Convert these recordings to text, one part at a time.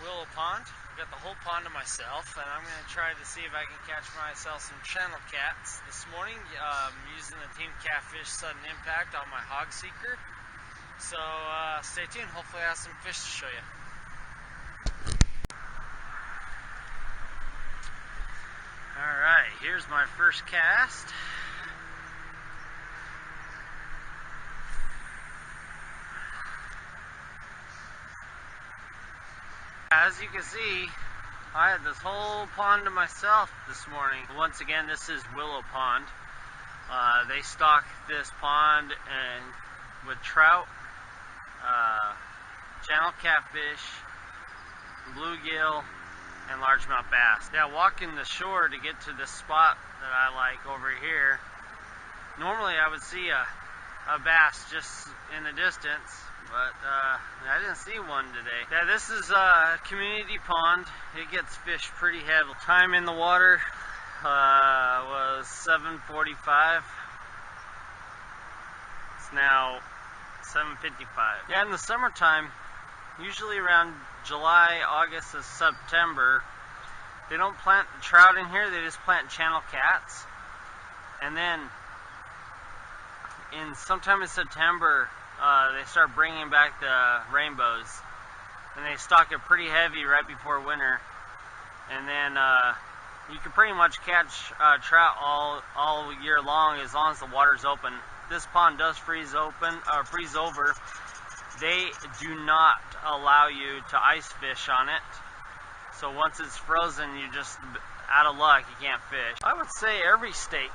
Willow Pond. I've got the whole pond to myself, and I'm going to try to see if I can catch myself some channel cats this morning. Using the Team Catfish Sudden Impact on my hog seeker. So stay tuned. Hopefully I have some fish to show you. Alright, here's my first cast. As you can see, I had this whole pond to myself this morning. Once again, this is Willow Pond. They stock this pond with trout, channel catfish, bluegill, and largemouth bass. Yeah, walking the shore to get to this spot that I like over here, normally I would see a bass just in the distance, but I didn't see one today. Yeah, this is a community pond. It gets fished pretty heavy. Time in the water was 7:45. It's now 7:55. Yeah, in the summertime, usually around July, August, and September, they don't plant the trout in here. They just plant channel cats, and then sometime in September, they start bringing back the rainbows, and they stock it pretty heavy right before winter. And then you can pretty much catch trout all year long as long as the water's open. This pond does freeze over. They do not allow you to ice fish on it. So once it's frozen, you're just out of luck. You can't fish. I would say every state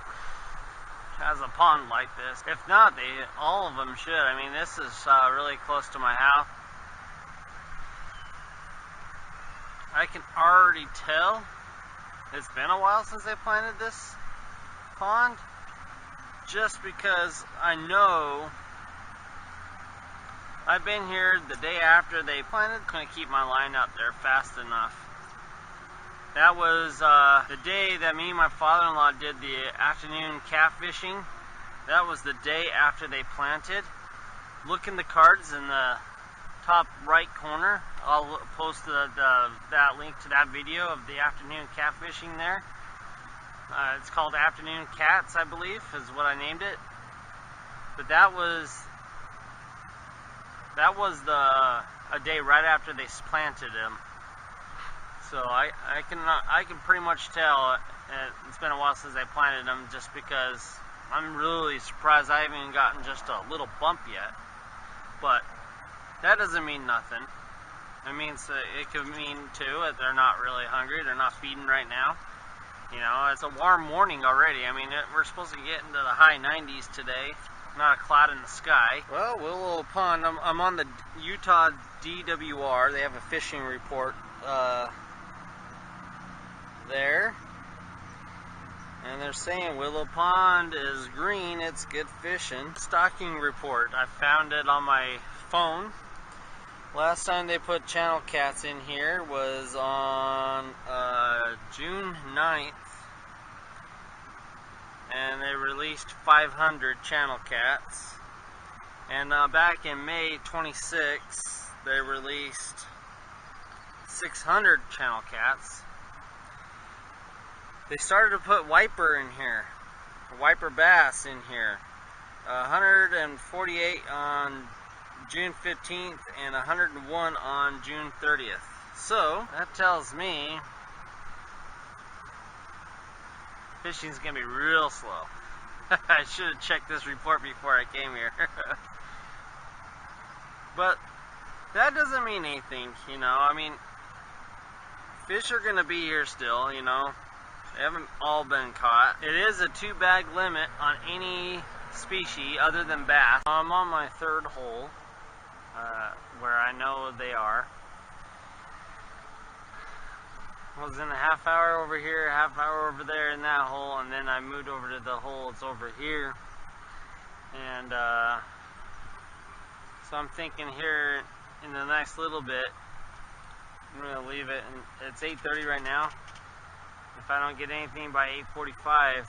has a pond like this. If not, all of them should. I mean, this is really close to my house. I can already tell it's been a while since they planted this pond, just because I know I've been here the day after they planted. Couldn't keep my line out there fast enough. That was the day that me and my father-in-law did the afternoon catfishing. That was the day after they planted. Look in the cards in the top right corner. I'll post that link to that video of the afternoon catfishing there. It's called Afternoon Cats, I believe, is what I named it. But that was a day right after they planted them. So I can pretty much tell it's been a while since they planted them, just because I'm really surprised I haven't even gotten just a little bump yet. But that doesn't mean nothing. It means it could mean too that they're not really hungry. They're not feeding right now. You know, it's a warm morning already. I mean, we're supposed to get into the high 90s today. Not a cloud in the sky. Well, Willow Pond. I'm on the Utah DWR. They have a fishing report there, and they're saying Willow Pond is green. It's good fishing. Stocking report. I found it on my phone. Last time they put channel cats in here was on June 9th, and they released 500 channel cats. And back in May 26th, they released 600 channel cats. They started to put wiper in here, wiper bass in here. 148 on June 15th and 101 on June 30th. So that tells me fishing's gonna be real slow. I should have checked this report before I came here. But that doesn't mean anything, you know. I mean, fish are gonna be here still, you know. They haven't all been caught. It is a 2-bag limit on any species other than bass. I'm on my third hole, where I know they are. I was in a half hour over here, half hour over there in that hole, and then I moved over to the hole that's over here. And so I'm thinking here in the next little bit, I'm gonna leave it, and it's 8:30 right now. If I don't get anything by 8:45,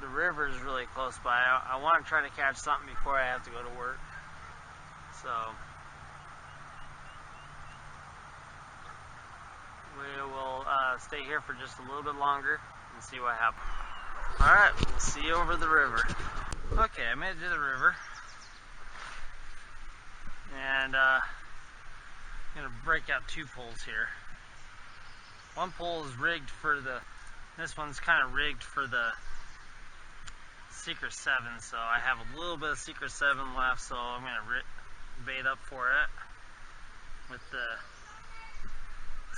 the river is really close by. I want to try to catch something before I have to go to work. So stay here for just a little bit longer and see what happens. Alright, we'll see you over the river. Okay, I made it to the river. And I'm going to break out two poles here. One pole is rigged for this one's kind of rigged for the Secret 7, so I have a little bit of Secret 7 left, so I'm going to bait up for it with the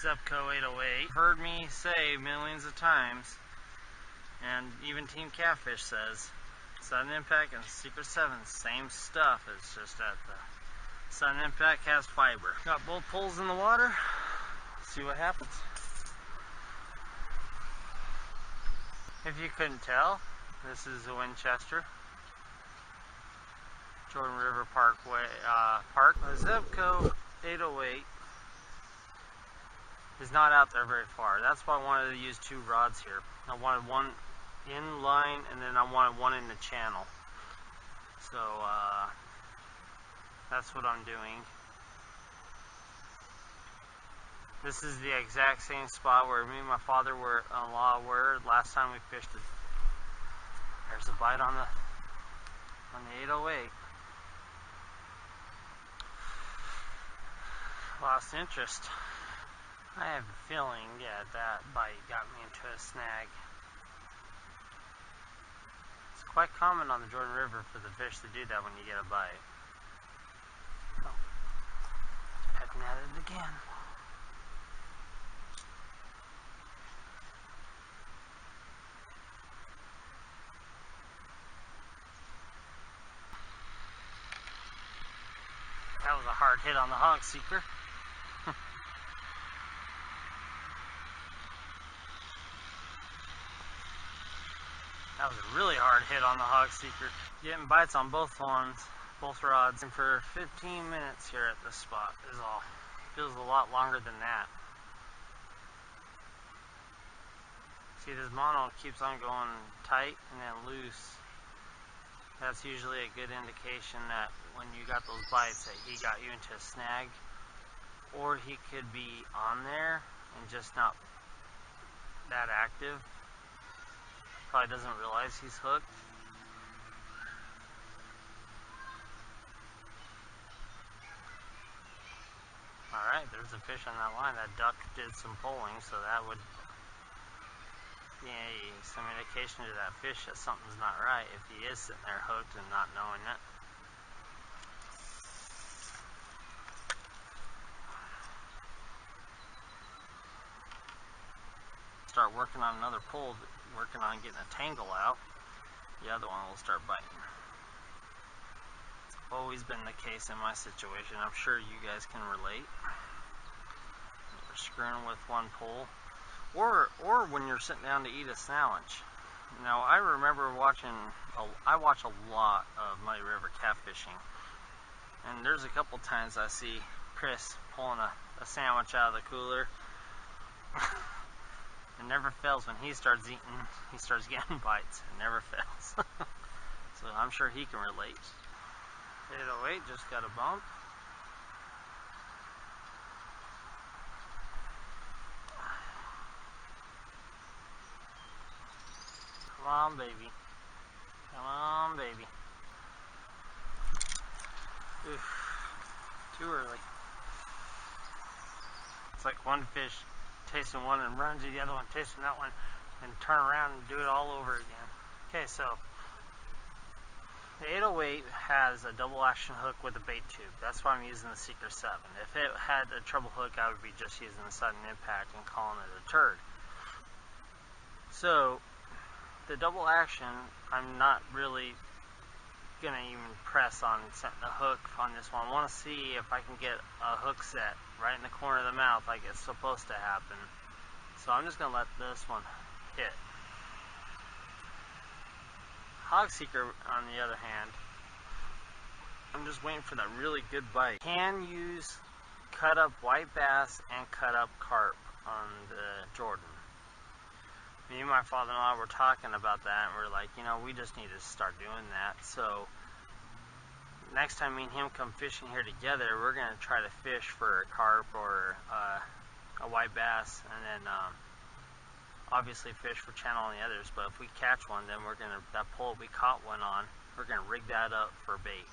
Zepco 808. You've heard me say millions of times, and even Team Catfish says, Sudden Impact and Secret 7, same stuff. It's just that the Sudden Impact has fiber. Got both poles in the water. See what happens. If you couldn't tell, this is the Winchester Jordan River Parkway Park. The Zepco 808 is not out there very far. That's why I wanted to use two rods here. I wanted one in line, and then I wanted one in the channel. So that's what I'm doing. This is the exact same spot where me and my father-in-law were last time we fished it. There's a bite on the 808. Lost interest. I have a feeling, yeah, that bite got me into a snag. It's quite common on the Jordan River for the fish to do that when you get a bite. Oh, pecking at it again. That was a hard hit on the hog seeker. That was a really hard hit on the hog seeker. Getting bites on both rods. And for 15 minutes here at this spot is all. Feels a lot longer than that. See, this mono keeps on going tight and then loose. That's usually a good indication that when you got those bites that he got you into a snag, or he could be on there and just not that active. Probably doesn't realize he's hooked. Alright, there's a fish on that line. That duck did some pulling, so that would be some indication to that fish that something's not right if he is sitting there hooked and not knowing it. Start working on another pull, working on getting a tangle out. The other one will start biting. It's always been the case in my situation. I'm sure you guys can relate. You're screwing with one pull. Or when you're sitting down to eat a sandwich. Now, I remember I watch a lot of Muddy River catfishing. And there's a couple times I see Chris pulling a sandwich out of the cooler. It never fails when he starts eating. He starts getting bites. It never fails. So I'm sure he can relate. 808 just got a bump. Come on, baby. Come on, baby. Oof. Too early. It's like one fish tasting one and runs to the other one tasting that one and turn around and do it all over again. Okay, so the 808 has a double action hook with a bait tube. That's why I'm using the Secret 7. If it had a treble hook, I would be just using the Sudden Impact and calling it a turd. So the double action, I'm not really going to even press on setting the hook on this one. I want to see if I can get a hook set right in the corner of the mouth like it's supposed to happen. So I'm just going to let this one hit. Hog seeker, on the other hand, I'm just waiting for that really good bite. Can use cut up white bass and cut up carp on the Jordan. Me and my father-in-law were talking about that, and we're like, you know, we just need to start doing that. So next time me and him come fishing here together, we're going to try to fish for a carp or a white bass, and then obviously fish for channel and the others, but if we catch one, then we're gonna, that pole we caught one on, we're gonna rig that up for bait,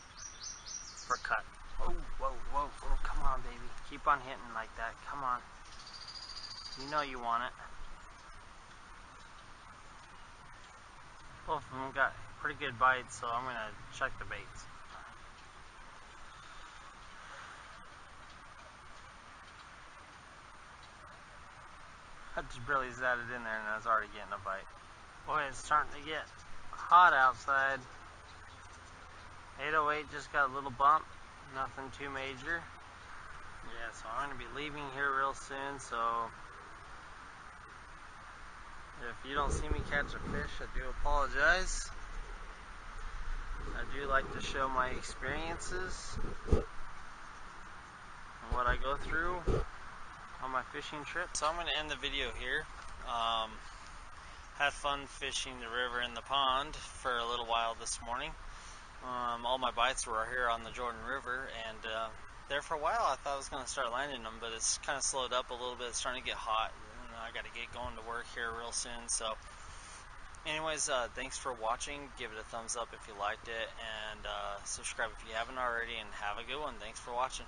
for cut. Oh, whoa, whoa, whoa, come on, baby. Keep on hitting like that, come on. You know you want it. Both of them got pretty good bites, so I'm gonna check the baits. I just barely zatted in there and I was already getting a bite. Boy, it's starting to get hot outside. 808 just got a little bump, nothing too major. Yeah, so I'm going to be leaving here real soon, so if you don't see me catch a fish, I do apologize. I do like to show my experiences and what I go through on my fishing trip. So I'm going to end the video here. Had fun fishing the river and the pond for a little while this morning. All my bites were here on the Jordan River, and there for a while I thought I was going to start landing them, but it's kind of slowed up a little bit. It's starting to get hot, and I got to get going to work here real soon. So anyways, thanks for watching. Give it a thumbs up if you liked it, and subscribe if you haven't already, and have a good one. Thanks for watching.